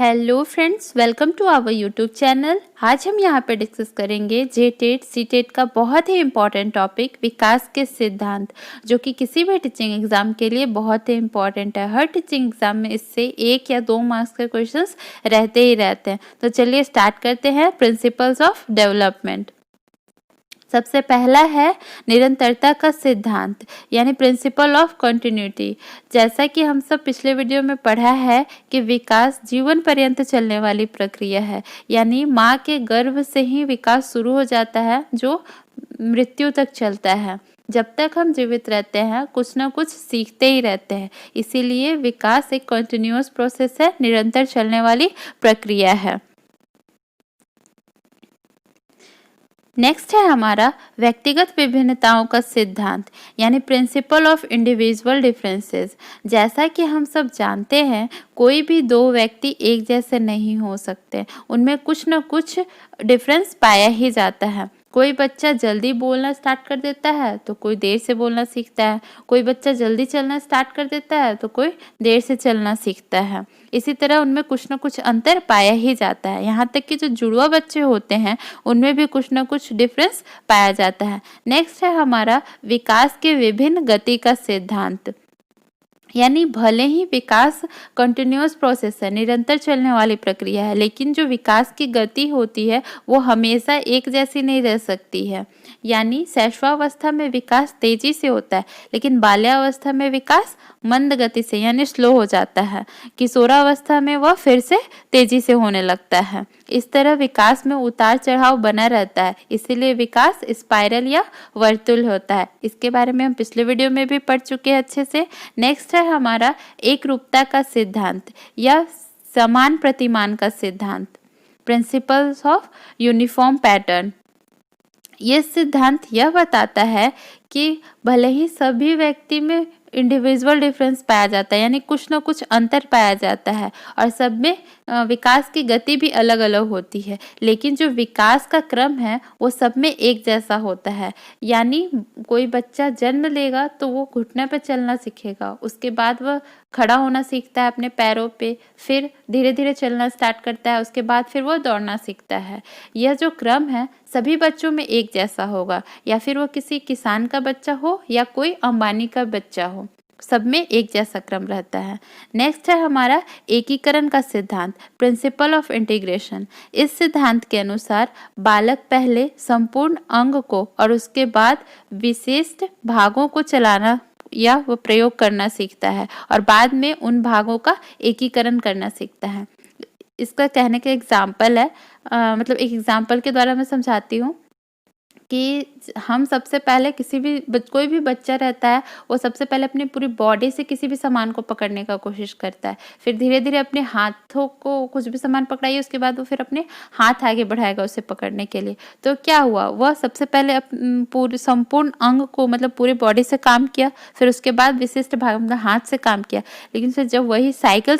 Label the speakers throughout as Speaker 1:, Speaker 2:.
Speaker 1: Hello friends, welcome to our YouTube channel. आज हम यहाँ पे डिस्कस करेंगे जेटेट सीटेट का बहुत ही इम्पॉर्टेंट टॉपिक विकास के सिद्धांत, जो कि किसी भी टीचिंग एग्जाम के लिए बहुत ही इम्पॉर्टेंट है। हर टीचिंग एग्जाम में इससे 1 या 2 मार्क्स के क्वेश्चंस रहते ही रहते हैं। तो चलिए स्टार्ट करते हैं। Principles of development. सबसे पहला है निरंतरता का सिद्धांत, यानी प्रिंसिपल ऑफ कंटिन्यूटी। जैसा कि हम सब पिछले वीडियो में पढ़ा है कि विकास जीवन पर्यंत चलने वाली प्रक्रिया है, यानी माँ के गर्भ से ही विकास शुरू हो जाता है जो मृत्यु तक चलता है। जब तक हम जीवित रहते हैं कुछ ना कुछ सीखते ही रहते हैं, इसीलिए विकास एक कंटिन्यूअस प्रोसेस है, निरंतर चलने वाली प्रक्रिया है। नेक्स्ट है हमारा व्यक्तिगत विभिन्नताओं का सिद्धांत, यानी प्रिंसिपल ऑफ इंडिविजुअल डिफरेंसेस। जैसा कि हम सब जानते हैं, कोई भी दो व्यक्ति एक जैसे नहीं हो सकते, उनमें कुछ न कुछ डिफरेंस पाया ही जाता है। कोई बच्चा जल्दी बोलना स्टार्ट कर देता है तो कोई देर से बोलना सीखता है, कोई बच्चा जल्दी चलना स्टार्ट कर देता है तो कोई देर से चलना सीखता है। इसी तरह उनमें कुछ न कुछ अंतर पाया ही जाता है। यहाँ तक कि जो जुड़वा बच्चे होते हैं उनमें भी कुछ न कुछ डिफरेंस पाया जाता है। नेक्स्ट है हमारा विकास के विभिन्न गति का सिद्धांत, यानी भले ही विकास कंटिन्यूअस प्रोसेस है, निरंतर चलने वाली प्रक्रिया है, लेकिन जो विकास की गति होती है वो हमेशा एक जैसी नहीं रह सकती है। यानी शैशवावस्था में विकास तेजी से होता है, लेकिन बाल्यावस्था में विकास मंद गति से यानी स्लो हो जाता है। किशोरावस्था में वह फिर से तेजी से होने लगता है। इस तरह विकास में उतार चढ़ाव बना रहता है, इसीलिए विकास स्पाइरल या वर्तुल होता है। इसके बारे में हम पिछले वीडियो में भी पढ़ चुके हैं अच्छे से। नेक्स्ट है हमारा एक रूपता का सिद्धांत या समान प्रतिमान का सिद्धांत, प्रिंसिपल्स ऑफ यूनिफॉर्म पैटर्न। ये सिद्धांत यह बताता है कि भले ही सभी व्यक्ति में इंडिविजुअल डिफरेंस पाया जाता है, यानी कुछ ना कुछ अंतर पाया जाता है, और सब में विकास की गति भी अलग अलग होती है, लेकिन जो विकास का क्रम है वो सब में एक जैसा होता है। यानी कोई बच्चा जन्म लेगा तो वो घुटने पे चलना सीखेगा, उसके बाद वह खड़ा होना सीखता है अपने पैरों पे, फिर धीरे धीरे चलना स्टार्ट करता है, उसके बाद फिर वो दौड़ना सीखता है। यह जो क्रम है सभी बच्चों में एक जैसा होगा, या फिर वो किसी किसान का बच्चा हो या कोई अंबानी का बच्चा हो, सब में एक जैसा क्रम रहता है। नेक्स्ट है हमारा एकीकरण का सिद्धांत, प्रिंसिपल ऑफ इंटीग्रेशन। इस सिद्धांत के अनुसार बालक पहले संपूर्ण अंग को और उसके बाद विशिष्ट भागों को चलाना या वो प्रयोग करना सीखता है, और बाद में उन भागों का एकीकरण करना सीखता है। इसका कहने का एग्जाम्पल है, मतलब एक एग्जाम्पल के द्वारा मैं समझाती हूँ कि हम सबसे पहले कोई भी बच्चा रहता है वो सबसे पहले अपनी पूरी बॉडी से किसी भी सामान को पकड़ने का कोशिश करता है, फिर धीरे धीरे अपने हाथों को कुछ भी सामान पकड़ाइए, उसके बाद वो फिर अपने हाथ आगे बढ़ाएगा उसे पकड़ने के लिए। तो क्या हुआ, वह सबसे पहले पूरे संपूर्ण अंग को मतलब पूरी बॉडी से काम किया, फिर उसके बाद विशिष्ट भाग मतलब हाथ से काम किया। लेकिन फिर जब वही साइकिल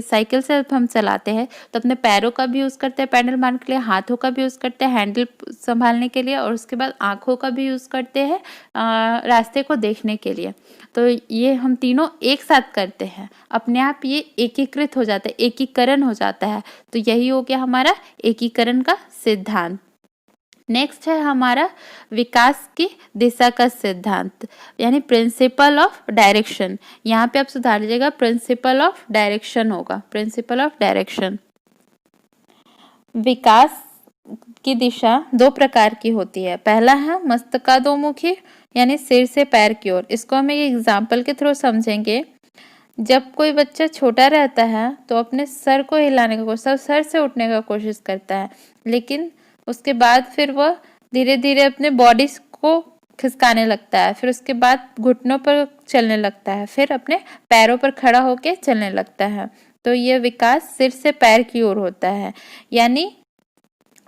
Speaker 1: साइकिल से हम चलाते हैं तो अपने पैरों का भी यूज़ करते हैं पैडल मारने के लिए, हाथों का भी यूज़ करते हैं हैंडल संभालने के लिए, और उसके बाद आँखों का भी यूज़ करते हैं रास्ते को देखने के लिए। तो ये हम तीनों एक साथ करते हैं, अपने आप ये एकीकृत हो जाता है, एकीकरण हो जाता है। तो यही हो गया हमारा एकीकरण का सिद्धांत। नेक्स्ट है हमारा विकास की दिशा का सिद्धांत, यानी प्रिंसिपल ऑफ डायरेक्शन। यहाँ पे आप सुधार लीजिएगा, प्रिंसिपल ऑफ डायरेक्शन होगा, प्रिंसिपल ऑफ डायरेक्शन। विकास की दिशा 2 प्रकार की होती है। पहला है मस्तकादोमुखी, यानी सिर से पैर की ओर। इसको हम एक एग्जाम्पल के थ्रू समझेंगे। जब कोई बच्चा छोटा रहता है तो अपने सर को हिलाने का कोशिश, सर से उठने का कोशिश करता है, लेकिन उसके बाद फिर वह धीरे धीरे अपने बॉडी को खिसकाने लगता है, फिर उसके बाद घुटनों पर चलने लगता है, फिर अपने पैरों पर खड़ा होकर चलने लगता है। तो यह विकास सिर से पैर की ओर होता है, यानी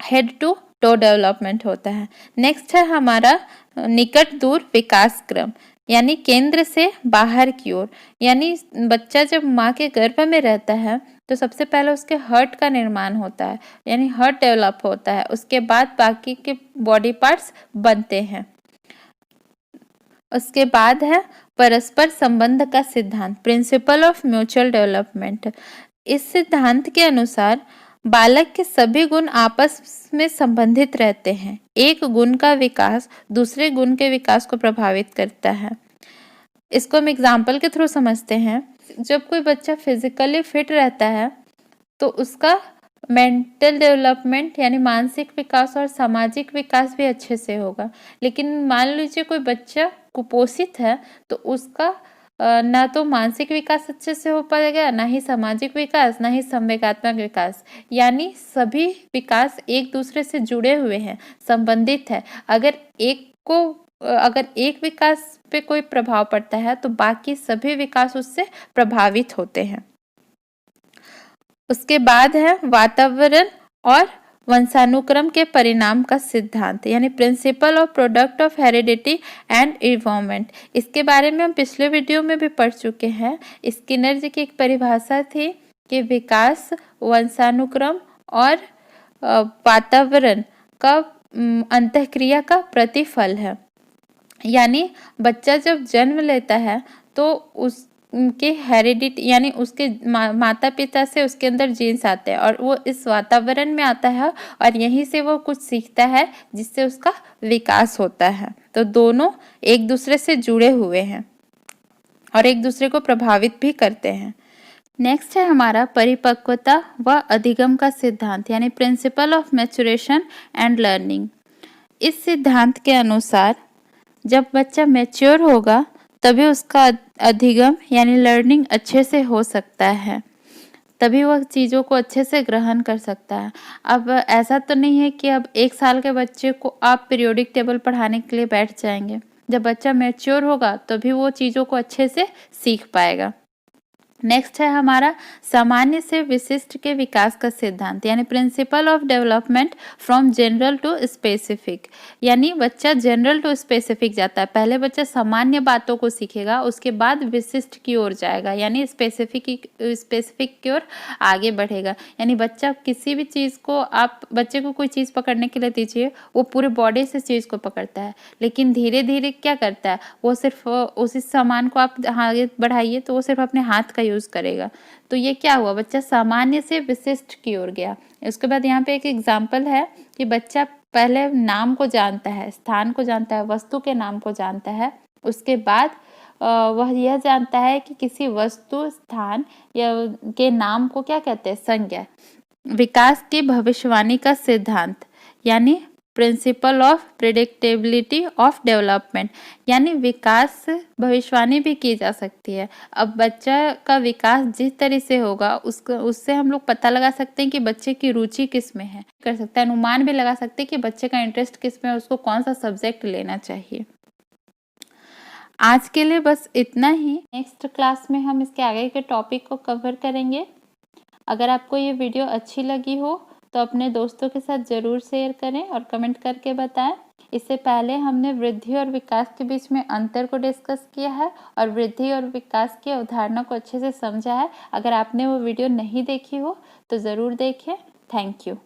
Speaker 1: हेड टू टो डेवलपमेंट होता है। नेक्स्ट है हमारा निकट दूर विकास क्रम, यानी केंद्र से बाहर की ओर। यानी बच्चा जब माँ के गर्भ में रहता है तो सबसे पहले उसके हर्ट का निर्माण होता है, यानी हर्ट डेवलप होता है, उसके बाद बाकी के बॉडी पार्ट्स बनते हैं। उसके बाद है परस्पर संबंध का सिद्धांत, प्रिंसिपल ऑफ म्यूचुअल डेवलपमेंट। इस सिद्धांत के अनुसार बालक के सभी गुण आपस में संबंधित रहते हैं। एक गुण का विकास दूसरे गुण के विकास को प्रभावित करता है। इसको हम एग्जाम्पल के थ्रू समझते हैं। जब कोई बच्चा फिजिकली फिट रहता है तो उसका मेंटल डेवलपमेंट यानी मानसिक विकास और सामाजिक विकास भी अच्छे से होगा। लेकिन मान लीजिए कोई बच्चा कुपोषित है तो उसका ना तो मानसिक विकास अच्छे से हो पाएगा, ना ही सामाजिक विकास, ना ही संवेगात्मक विकास। यानी सभी विकास एक दूसरे से जुड़े हुए हैं, संबंधित है। अगर एक विकास पे कोई प्रभाव पड़ता है तो बाकी सभी विकास उससे प्रभावित होते हैं। उसके बाद है वातावरण और वंशानुक्रम के परिणाम का सिद्धांत यानी principle of product of heredity and environment. इसके बारे में हम पिछले वीडियो में भी पढ़ चुके हैं। स्किनर जी की एक परिभाषा थी कि विकास वंशानुक्रम और वातावरण का अंतःक्रिया का प्रतिफल है। यानी बच्चा जब जन्म लेता है तो उसके हेरिडिटी यानी उसके माता पिता से उसके अंदर जीन्स आते हैं और वो इस वातावरण में आता है और यहीं से वो कुछ सीखता है जिससे उसका विकास होता है। तो दोनों एक दूसरे से जुड़े हुए हैं और एक दूसरे को प्रभावित भी करते हैं। नेक्स्ट है हमारा परिपक्वता व अधिगम का सिद्धांत यानी principle of maturation and learning. इस सिद्धांत के अनुसार जब बच्चा मैच्योर होगा तभी उसका अधिगम यानी लर्निंग अच्छे से हो सकता है, तभी वह चीज़ों को अच्छे से ग्रहण कर सकता है। अब ऐसा तो नहीं है कि अब 1 साल के बच्चे को आप पीरियोडिक टेबल पढ़ाने के लिए बैठ जाएंगे। जब बच्चा मैच्योर होगा तभी वो चीज़ों को अच्छे से सीख पाएगा। नेक्स्ट है हमारा सामान्य से विशिष्ट के विकास का सिद्धांत यानी principle of development from general to specific. यानी बच्चा जनरल टू स्पेसिफिक जाता है। पहले बच्चा सामान्य बातों को सीखेगा, उसके बाद विशिष्ट की ओर जाएगा यानी स्पेसिफिक की ओर आगे बढ़ेगा। यानी बच्चा किसी भी चीज़ को, आप बच्चे को कोई चीज़ पकड़ने के लिए दीजिए, वो पूरे बॉडी से चीज़ को पकड़ता है, लेकिन धीरे धीरे क्या करता है, वो सिर्फ उसी सामान को आप आगे बढ़ाइए तो वो सिर्फ अपने हाथ का यूज करेगा। तो ये क्या हुआ, बच्चा सामान्य से विशिष्ट की ओर गया। उसके बाद यहाँ पे एक एग्जाम्पल है कि बच्चा पहले नाम को जानता है, स्थान को जानता है, वस्तु के नाम को जानता है, उसके बाद वह यह जानता है कि किसी वस्तु, स्थान या के नाम को क्या कहते हैं, संज्ञा। विकास की भविष्यवाणी का सिद्धांत यानी principle of predictability of development यानी विकास भविष्यवाणी भी की जा सकती है। अब बच्चा का विकास जिस तरह से होगा उससे हम लोग पता लगा सकते हैं कि बच्चे की रुचि किस में है, कर सकते हैं अनुमान भी लगा सकते हैं कि बच्चे का इंटरेस्ट किस में है, उसको कौन सा सब्जेक्ट लेना चाहिए। आज के लिए बस इतना ही। नेक्स्ट क्लास में हम इसके आगे के टॉपिक को कवर करेंगे। अगर आपको ये वीडियो अच्छी लगी हो तो अपने दोस्तों के साथ ज़रूर शेयर करें और कमेंट करके बताएं। इससे पहले हमने वृद्धि और विकास के बीच में अंतर को डिस्कस किया है और वृद्धि और विकास की अवधारणा को अच्छे से समझा है। अगर आपने वो वीडियो नहीं देखी हो तो ज़रूर देखें। Thank you.